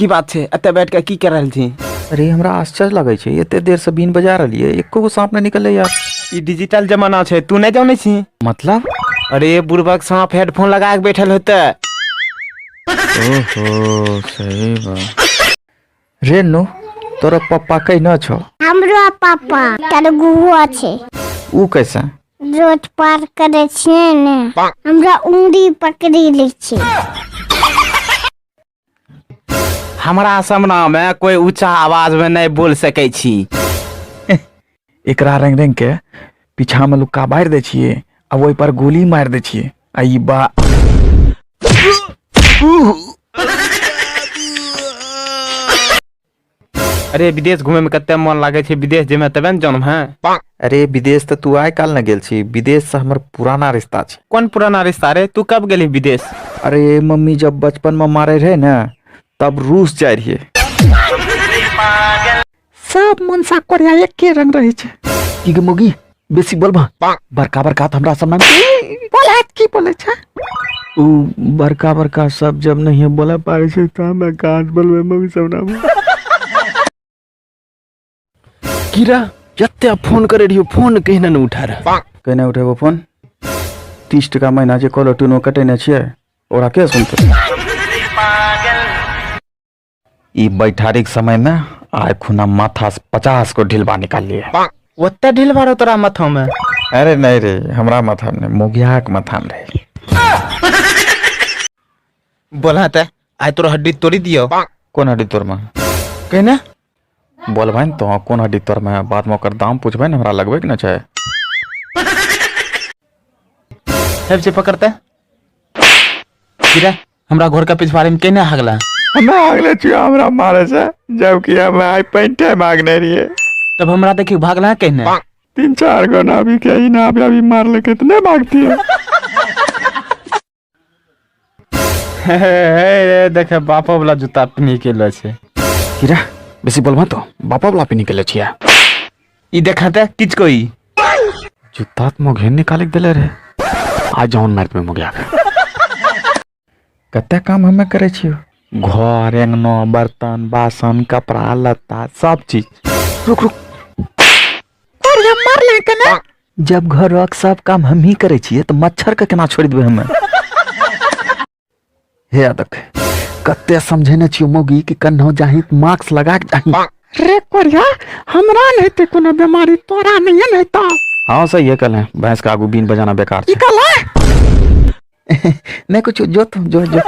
की बात है अत्ते बैठ के की कर रहल छी? अरे हमरा आश्चर्य लगे छे एते देर से बीन बजा रही है एको गो सांप नहीं निकले यार। ई डिजिटल जमाना छे, तू नहीं जाने छी? मतलब? अरे बुढ़बक सांप हेडफोन लगा के बैठल होते। ओहो सही बात। रेनू तोरा पापा कहीं न छो? हमरो पापा तरगुआ छे। ऊ कैसा? रोड पार करे छे ने हमरा उंगली पकड़ी लै छे। हमरा सामना में कोई ऊंचा आवाज में नहीं बोल सके छी। एकरा रंग रंग के पीछा में लुक्का बार दे छिए आ ओइ पर गोली मार दे छिए आ ई बा। अरे विदेश घूमे में कते मन लागे छे, विदेश जेमे तबे न जन्म है। अरे विदेश तो तू आय काल न गेल छी, विदेश से हमर पुराना रिश्ता छे। कौन पुराना रिश्ता रे? तू कब गेली विदेश? अरे मम्मी जब बचपन में मारे रहे ना तब रूस जाय रहिए। सब मनसा कोरिया एके रंग रहे छे। की गे मोगी बेसी बोलबा बड़का बड़का त हमरा सामने बोला की बोले छे? ऊ बड़का बड़का सब जब नहीं बोले पारे छे त हम काज बोलबे मम्मी सामने। कीरा जत्ते फोन करे रहियो फोन कहिना न उठा रहा। कहने उठेबो फोन? 30 टका महीना जे कॉलर ट्यून कटेने छिए ओरा के सुनते? ई बैठारी के समय में आय खुना माथा से 50 को ढिलवा निकाल लिए। ओत्ते ढील बारो तोरा माथा में? अरे नहीं रे हमरा माथा में मोगिया के माथा में रहे। बोला ते आय तोर हड्डी तोड़ी दियो। कौन हड्डी तोर में? कहने बोलबे न तो कौन हड्डी तोर में बाद में ओकर दाम पूछबे न हमरा लगबे के न छै। हेब से पकड़ते कीरा हमरा घर का पिछवाड़े में केने हगला? हमरा अगले छियो हमरा मारे से जबकि हम आई पैंटे मांगने रहिए। तब हमरा देखि भागला कहने? 3-4 गो ना भी के ना अभी मार ले कितने भागती है। हे देखे बापा वाला जूता पहनी के ल छे। कीरा बेसी बोलबा तो बापा वाला पे निकले छिया। ई देखाते किछ कोई जूता त मोघे निकाल के देले रे। आज जौन मारत में मोगिया के कते काम हमें करे छियो, घर अंगना बर्तन बासन कपड़ा लत्ता सब चीज। रुक रुक और ये मार ले कने? जब घर रख सब काम हम ही करे छिए तो मच्छर के केना छोड़ देबे हमें? हे देख कते समझेने छियो मोगी कि कन्हो जाही मास्क लगा के जाही। रे कोरिया हमरा नहीं ते कोनो बीमारी तोरा नहीं है तो। हां सही है कल है भैंस का आगू बीन बजाना बेकार छे। नहीं कुछ जो तो जो